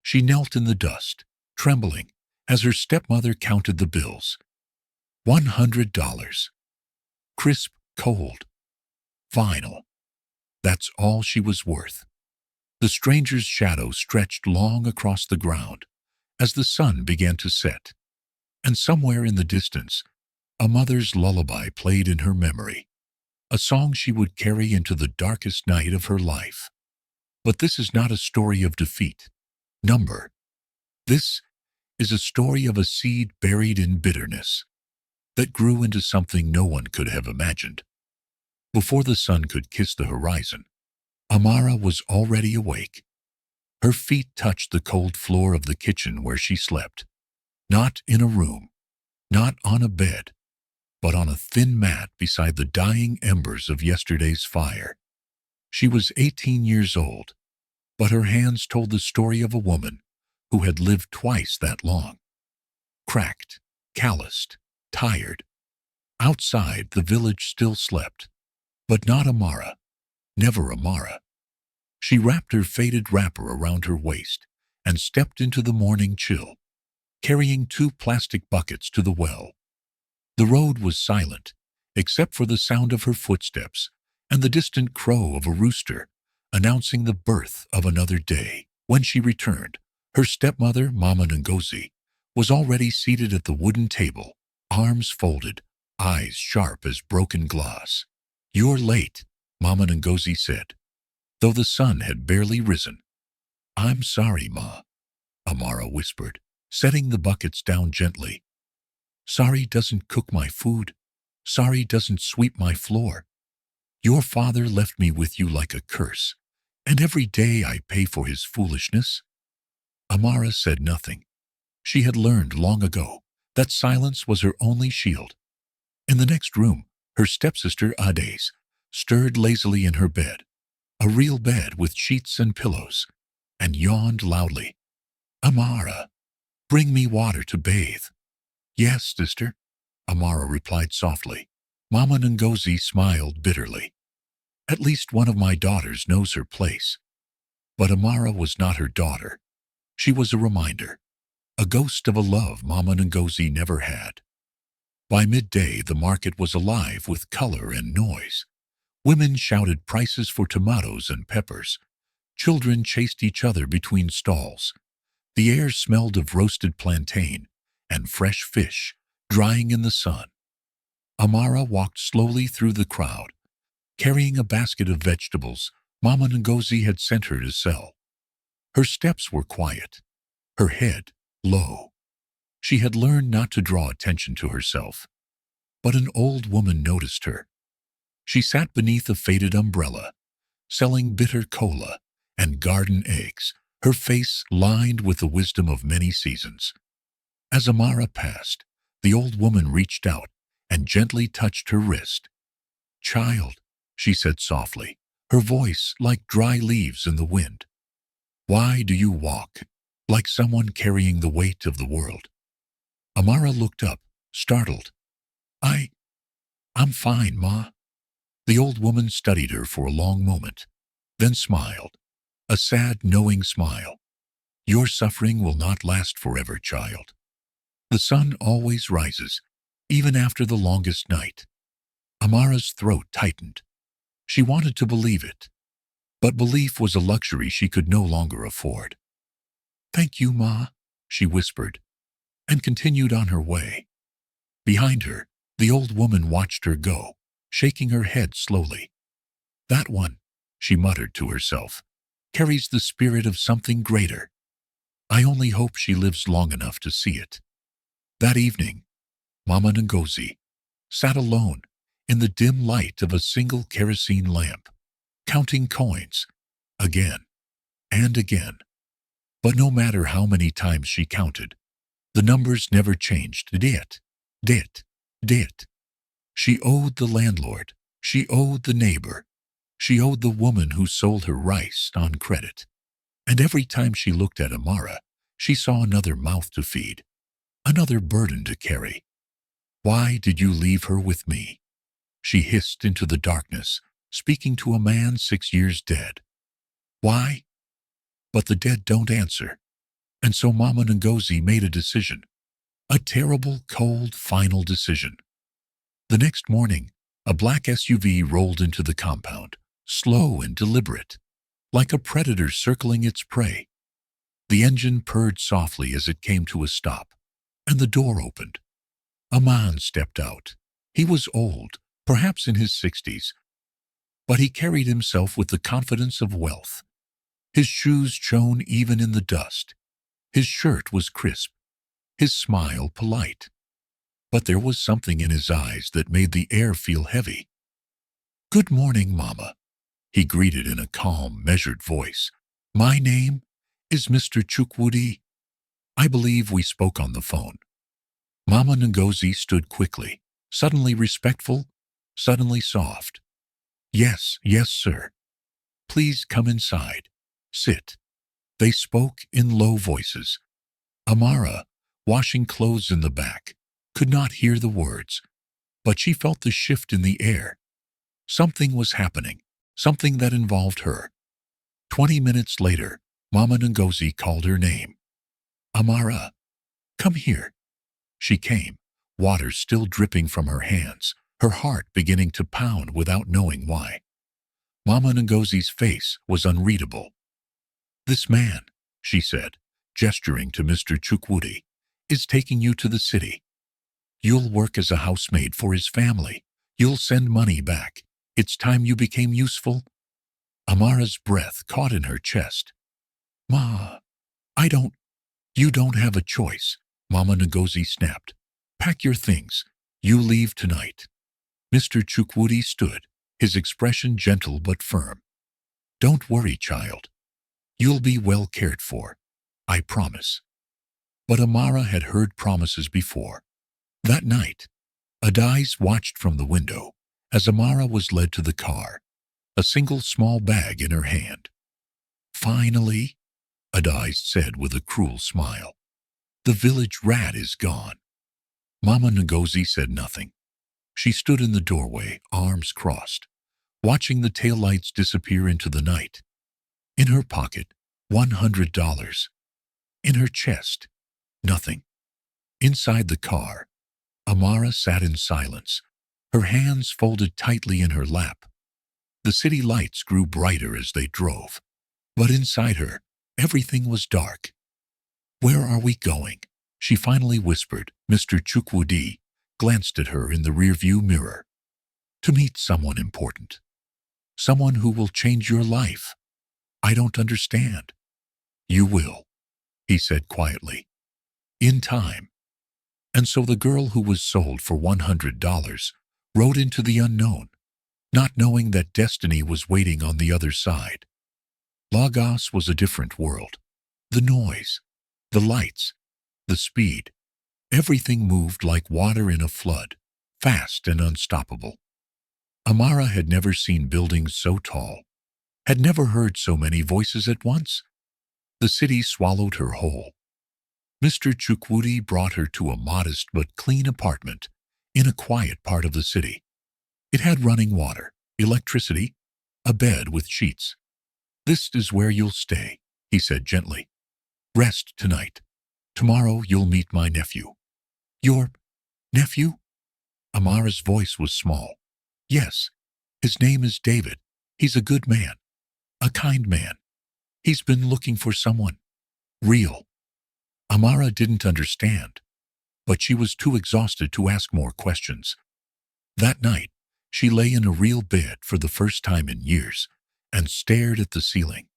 She knelt in the dust, trembling, as her stepmother counted the bills. $100. Crisp, cold. Final. That's all she was worth. The stranger's shadow stretched long across the ground as the sun began to set, and somewhere in the distance, a mother's lullaby played in her memory, a song she would carry into the darkest night of her life. But this is not a story of defeat. This is a story of a seed buried in bitterness that grew into something no one could have imagined. Before the sun could kiss the horizon, Amara was already awake. Her feet touched the cold floor of the kitchen where she slept, not in a room, not on a bed, but on a thin mat beside the dying embers of yesterday's fire. She was 18 years old, but her hands told the story of a woman who had lived twice that long. Cracked, calloused, tired. Outside, the village still slept, but not Amara, never Amara. She wrapped her faded wrapper around her waist and stepped into the morning chill, carrying 2 plastic buckets to the well. The road was silent, except for the sound of her footsteps and the distant crow of a rooster, announcing the birth of another day. When she returned, her stepmother, Mama Ngozi, was already seated at the wooden table, arms folded, eyes sharp as broken glass. "You're late," Mama Ngozi said, though the sun had barely risen. "I'm sorry, Ma," Amara whispered, setting the buckets down gently. "Sorry doesn't cook my food. Sorry doesn't sweep my floor. Your father left me with you like a curse, and every day I pay for his foolishness." Amara said nothing. She had learned long ago that silence was her only shield. In the next room, her stepsister Ades stirred lazily in her bed, a real bed with sheets and pillows, and yawned loudly. "Amara, bring me water to bathe." "Yes, sister," Amara replied softly. Mama Ngozi smiled bitterly. "At least one of my daughters knows her place." But Amara was not her daughter. She was a reminder, a ghost of a love Mama Ngozi never had. By midday, the market was alive with color and noise. Women shouted prices for tomatoes and peppers. Children chased each other between stalls. The air smelled of roasted plantain and fresh fish drying in the sun. Amara walked slowly through the crowd, carrying a basket of vegetables Mama Ngozi had sent her to sell. Her steps were quiet, her head low. She had learned not to draw attention to herself, but an old woman noticed her. She sat beneath a faded umbrella, selling bitter cola and garden eggs, her face lined with the wisdom of many seasons. As Amara passed, the old woman reached out and gently touched her wrist. "Child," she said softly, her voice like dry leaves in the wind, "why do you walk like someone carrying the weight of the world?" Amara looked up, startled. I'm fine, Ma." The old woman studied her for a long moment, then smiled, a sad, knowing smile. "Your suffering will not last forever, child. The sun always rises, even after the longest night." Amara's throat tightened. She wanted to believe it, but belief was a luxury she could no longer afford. "Thank you, Ma," she whispered, and continued on her way. Behind her, the old woman watched her go, shaking her head slowly. "That one," she muttered to herself, "carries the spirit of something greater. I only hope she lives long enough to see it." That evening, Mama Ngozi sat alone in the dim light of a single kerosene lamp, counting coins, again and again. But no matter how many times she counted, the numbers never changed. Dit. She owed the landlord, she owed the neighbor, she owed the woman who sold her rice on credit. And every time she looked at Amara, she saw another mouth to feed, another burden to carry. "Why did you leave her with me?" she hissed into the darkness, speaking to a man 6 years dead. "Why?" But the dead don't answer. And so Mama Ngozi made a decision. A terrible, cold, final decision. The next morning, a black SUV rolled into the compound, slow and deliberate, like a predator circling its prey. The engine purred softly as it came to a stop, and the door opened. A man stepped out. He was old, perhaps in his 60s, but he carried himself with the confidence of wealth. His shoes shone even in the dust. His shirt was crisp, his smile polite. But there was something in his eyes that made the air feel heavy. "Good morning, Mama," he greeted in a calm, measured voice. "My name is Mr. Chukwudi. I believe we spoke on the phone." Mama Ngozi stood quickly, suddenly respectful, suddenly soft. "Yes, yes, sir. Please come inside. Sit." They spoke in low voices. Amara, washing clothes in the back, could not hear the words, but she felt the shift in the air. Something was happening, something that involved her. 20 minutes later, Mama Ngozi called her name. "Amara, come here." She came, water still dripping from her hands, her heart beginning to pound without knowing why. Mama Ngozi's face was unreadable. "This man," she said, gesturing to Mr. Chukwudi, "is taking you to the city. You'll work as a housemaid for his family. You'll send money back. It's time you became useful." Amara's breath caught in her chest. "Ma, you don't have a choice," Mama Ngozi snapped. "Pack your things. You leave tonight." Mr. Chukwudi stood, his expression gentle but firm. "Don't worry, child. You'll be well cared for. I promise." But Amara had heard promises before. That night, Adais watched from the window as Amara was led to the car, a single small bag in her hand. "Finally," Adais said with a cruel smile, "the village rat is gone." Mama Ngozi said nothing. She stood in the doorway, arms crossed, watching the taillights disappear into the night. In her pocket, $100. In her chest, nothing. Inside the car, Amara sat in silence, her hands folded tightly in her lap. The city lights grew brighter as they drove, but inside her, everything was dark. "Where are we going?" she finally whispered. Mr. Chukwudi glanced at her in the rearview mirror. "To meet someone important. Someone who will change your life." "I don't understand." "You will," he said quietly. "In time." And so the girl who was sold for $100 rode into the unknown, not knowing that destiny was waiting on the other side. Lagos was a different world. The noise, the lights, the speed, everything moved like water in a flood, fast and unstoppable. Amara had never seen buildings so tall, had never heard so many voices at once. The city swallowed her whole. Mr. Chukwudi brought her to a modest but clean apartment in a quiet part of the city. It had running water, electricity, a bed with sheets. "This is where you'll stay," he said gently. "Rest tonight. Tomorrow you'll meet my nephew." "Your nephew?" Amara's voice was small. "Yes, his name is David. He's a good man, a kind man. He's been looking for someone real." Amara didn't understand, but she was too exhausted to ask more questions. That night, she lay in a real bed for the first time in years and stared at the ceiling.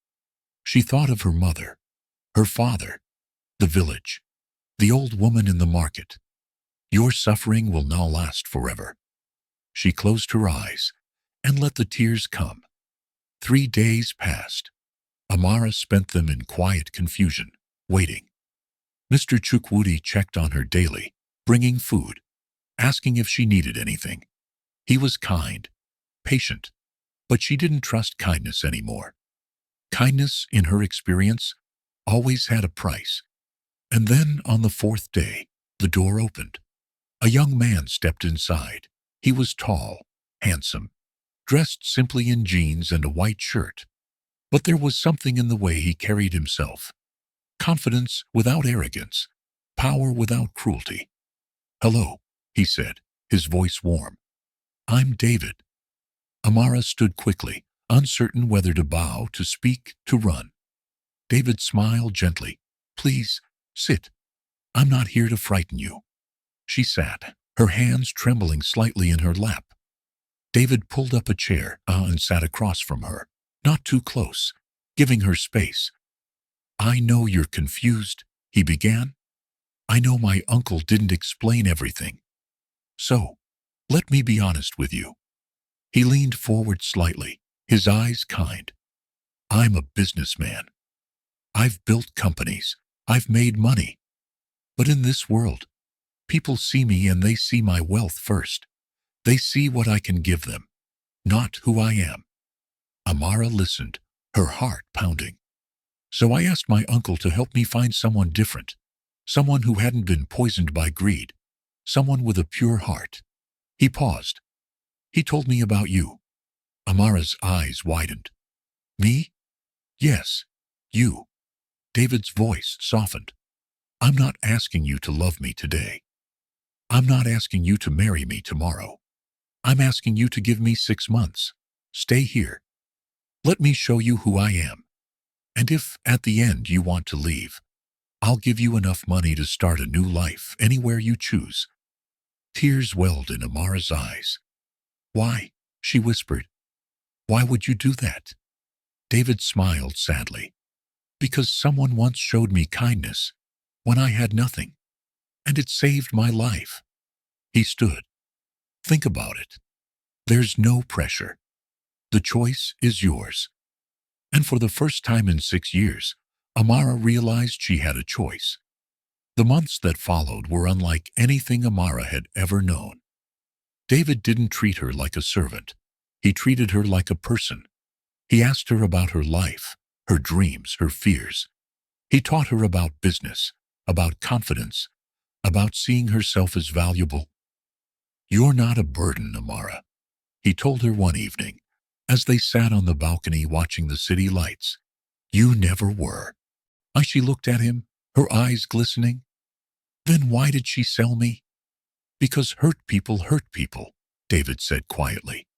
She thought of her mother, her father, the village, the old woman in the market. "Your suffering will not last forever." She closed her eyes and let the tears come. 3 days passed. Amara spent them in quiet confusion, waiting. Mr. Chukwudi checked on her daily, bringing food, asking if she needed anything. He was kind, patient, but she didn't trust kindness anymore. Kindness, in her experience, always had a price. And then, on the 4th day, the door opened. A young man stepped inside. He was tall, handsome, dressed simply in jeans and a white shirt. But there was something in the way he carried himself. confidence without arrogance, power without cruelty. "Hello," he said, his voice warm. "I'm David." Amara stood quickly, uncertain whether to bow, to speak, to run. David smiled gently. "Please, sit. I'm not here to frighten you." She sat, her hands trembling slightly in her lap. David pulled up a chair and sat across from her, not too close, giving her space. "I know you're confused," he began. "I know my uncle didn't explain everything. So, let me be honest with you." He leaned forward slightly, his eyes kind. "I'm a businessman. I've built companies. I've made money. But in this world, people see me and they see my wealth first. They see what I can give them, not who I am." Amara listened, her heart pounding. "So I asked my uncle to help me find someone different, someone who hadn't been poisoned by greed, someone with a pure heart." He paused. "He told me about you." Amara's eyes widened. "Me?" "Yes, you." David's voice softened. "I'm not asking you to love me today. I'm not asking you to marry me tomorrow. I'm asking you to give me 6 months. Stay here. Let me show you who I am. And if, at the end, you want to leave, I'll give you enough money to start a new life anywhere you choose." Tears welled in Amara's eyes. "Why?" she whispered. "Why would you do that?" David smiled sadly. "Because someone once showed me kindness when I had nothing, and it saved my life." He stood. "Think about it. There's no pressure. The choice is yours." And for the first time in 6 years, Amara realized she had a choice. The months that followed were unlike anything Amara had ever known. David didn't treat her like a servant. He treated her like a person. He asked her about her life, her dreams, her fears. He taught her about business, about confidence, about seeing herself as valuable. "You're not a burden, Amara," he told her one evening, as they sat on the balcony watching the city lights. "You never were." As she looked at him, her eyes glistening. "Then why did she sell me?" "Because hurt people," David said quietly.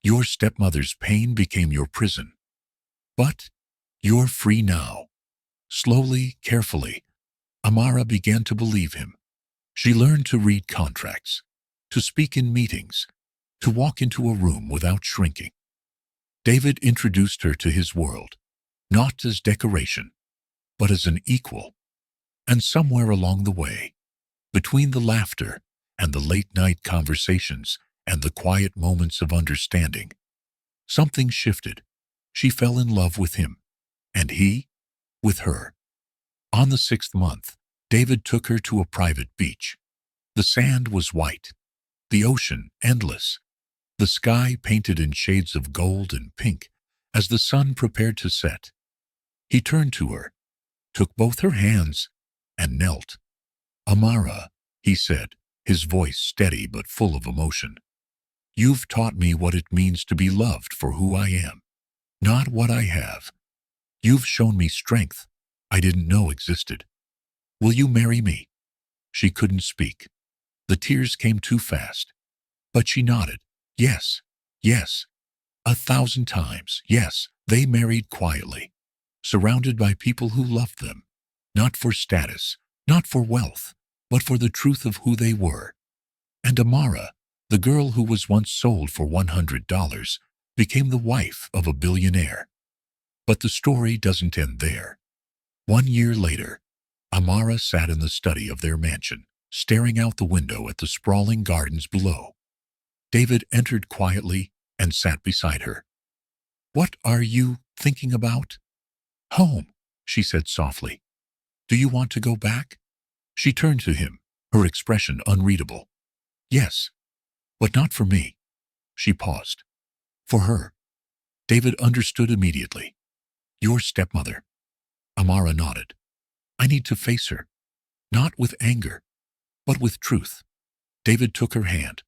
"Your stepmother's pain became your prison. But you're free now." Slowly, carefully, Amara began to believe him. She learned to read contracts, to speak in meetings, to walk into a room without shrinking. David introduced her to his world, not as decoration, but as an equal. And somewhere along the way, between the laughter and the late-night conversations and the quiet moments of understanding, something shifted. She fell in love with him, and he with her. On the 6th month, David took her to a private beach. The sand was white, the ocean endless, the sky painted in shades of gold and pink as the sun prepared to set. He turned to her, took both her hands, and knelt. "Amara," he said, his voice steady but full of emotion. "You've taught me what it means to be loved for who I am, not what I have. You've shown me strength I didn't know existed. Will you marry me?" She couldn't speak. The tears came too fast. But she nodded. Yes, yes. 1,000 times, yes. They married quietly, surrounded by people who loved them, not for status, not for wealth, but for the truth of who they were. And Amara, the girl who was once sold for $100, became the wife of a billionaire. But the story doesn't end there. 1 year later, Amara sat in the study of their mansion, staring out the window at the sprawling gardens below. David entered quietly and sat beside her. "What are you thinking about?" "Home," she said softly. "Do you want to go back?" She turned to him, her expression unreadable. "Yes, but not for me." She paused. "For her." David understood immediately. "Your stepmother." Amara nodded. "I need to face her, not with anger, but with truth." David took her hand.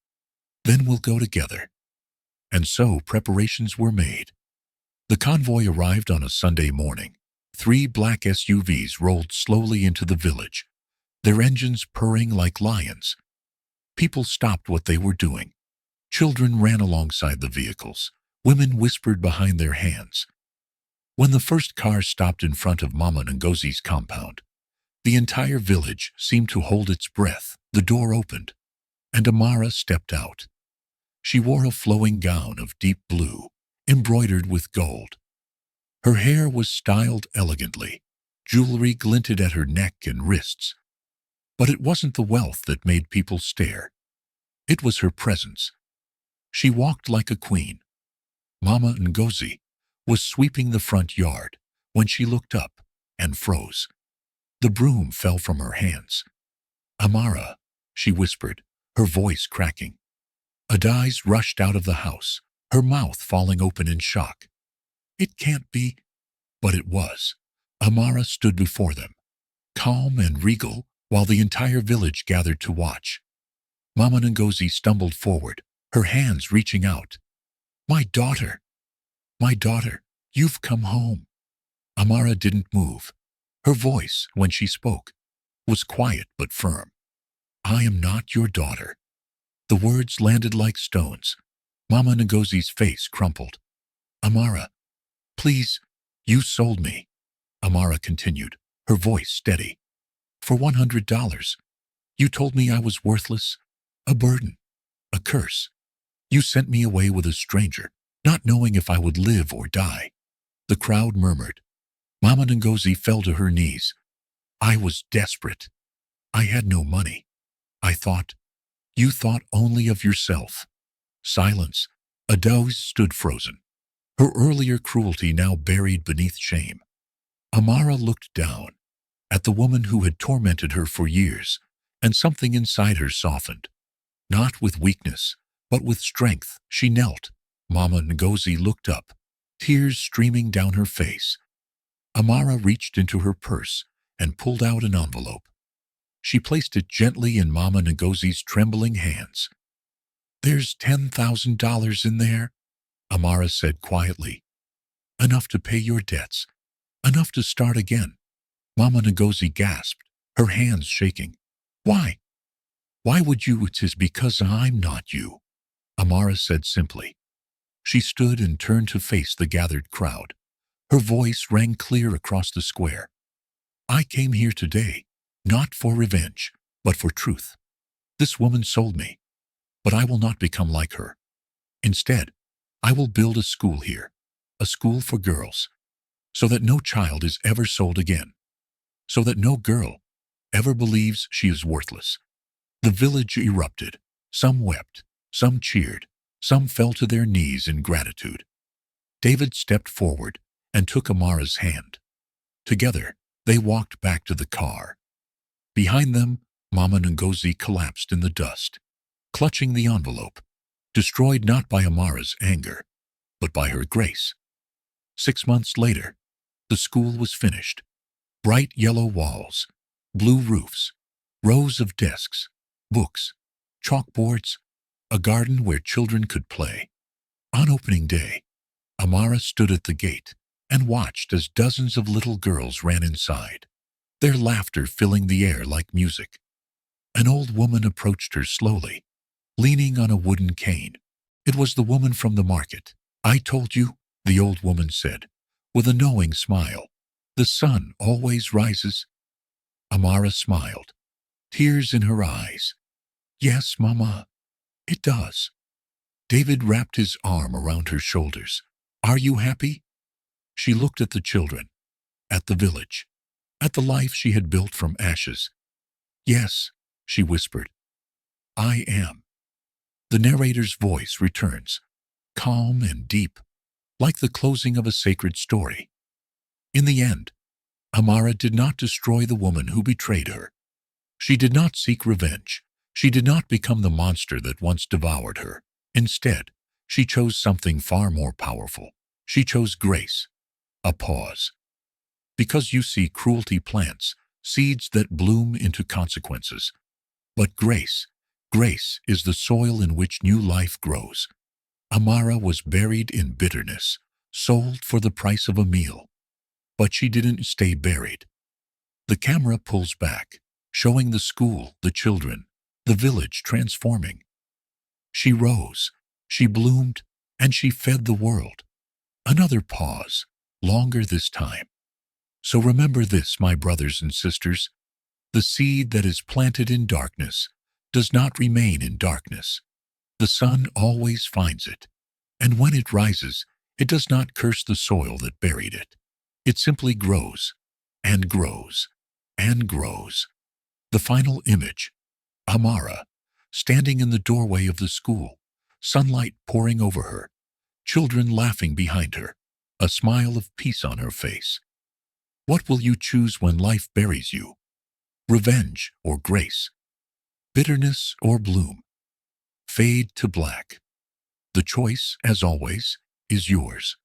"Then we'll go together." And so preparations were made. The convoy arrived on a Sunday morning, 3 black SUVs rolled slowly into the village, their engines purring like lions. People stopped what they were doing. Children ran alongside the vehicles. Women whispered behind their hands. When the first car stopped in front of Mama Ngozi's compound, the entire village seemed to hold its breath. The door opened, and Amara stepped out. She wore a flowing gown of deep blue, embroidered with gold. Her hair was styled elegantly. Jewelry glinted at her neck and wrists. But it wasn't the wealth that made people stare. It was her presence. She walked like a queen. Mama Ngozi was sweeping the front yard when she looked up and froze. The broom fell from her hands. "Amara," she whispered, her voice cracking. Adais rushed out of the house, her mouth falling open in shock. It can't be. But it was. Amara stood before them, calm and regal, while the entire village gathered to watch. Mama Ngozi stumbled forward, her hands reaching out. My daughter, you've come home." Amara didn't move. Her voice, when she spoke, was quiet but firm. "I am not your daughter." The words landed like stones. Mama Ngozi's face crumpled. "Amara, please, you sold me," Amara continued, her voice steady. "For $100. You told me I was worthless, a burden, a curse. You sent me away with a stranger, not knowing if I would live or die." The crowd murmured. Mama Ngozi fell to her knees. "I was desperate. I had no money. I thought, you thought only of yourself." Silence. Adais stood frozen, her earlier cruelty now buried beneath shame. Amara looked down at the woman who had tormented her for years, and something inside her softened. Not with weakness, but with strength, she knelt. Mama Ngozi looked up, tears streaming down her face. Amara reached into her purse and pulled out an envelope. She placed it gently in Mama Ngozi's trembling hands. "There's $10,000 in there," Amara said quietly. "Enough to pay your debts, enough to start again." Mama Ngozi gasped, her hands shaking. "Why? Why would you?" "It is because I'm not you," Amara said simply. She stood and turned to face the gathered crowd. Her voice rang clear across the square. "I came here today, not for revenge, but for truth. This woman sold me, but I will not become like her. Instead, I will build a school here, a school for girls, so that no child is ever sold again, so that no girl ever believes she is worthless." The village erupted. Some wept, some cheered, some fell to their knees in gratitude. David stepped forward and took Amara's hand. Together, they walked back to the car. Behind them, Mama Ngozi collapsed in the dust, clutching the envelope, destroyed not by Amara's anger, but by her grace. 6 months later, the school was finished. Bright yellow walls, blue roofs, rows of desks, books, chalkboards, a garden where children could play. On opening day, Amara stood at the gate and watched as dozens of little girls ran inside, their laughter filling the air like music. An old woman approached her slowly, leaning on a wooden cane. It was the woman from the market. "I told you," the old woman said, with a knowing smile. "The sun always rises." Amara smiled, tears in her eyes. "Yes, Mama, it does." David wrapped his arm around her shoulders. "Are you happy?" She looked at the children, at the village, at the life she had built from ashes. "Yes," she whispered, "I am." The narrator's voice returns, calm and deep, like the closing of a sacred story. In the end, Amara did not destroy the woman who betrayed her. She did not seek revenge. She did not become the monster that once devoured her. Instead, she chose something far more powerful. She chose grace, a pause. Because you see, cruelty plants seeds that bloom into consequences. But grace is the soil in which new life grows. Amara was buried in bitterness, sold for the price of a meal. But she didn't stay buried. The camera pulls back, showing the school, the children, the village transforming. She rose, she bloomed, and she fed the world. Another pause, longer this time. So remember this, my brothers and sisters. The seed that is planted in darkness does not remain in darkness. The sun always finds it, and when it rises, it does not curse the soil that buried it. It simply grows, and grows, and grows. The final image, Amara, standing in the doorway of the school, sunlight pouring over her, children laughing behind her, a smile of peace on her face. What will you choose when life buries you? Revenge or grace? Bitterness or bloom? Fade to black. The choice, as always, is yours.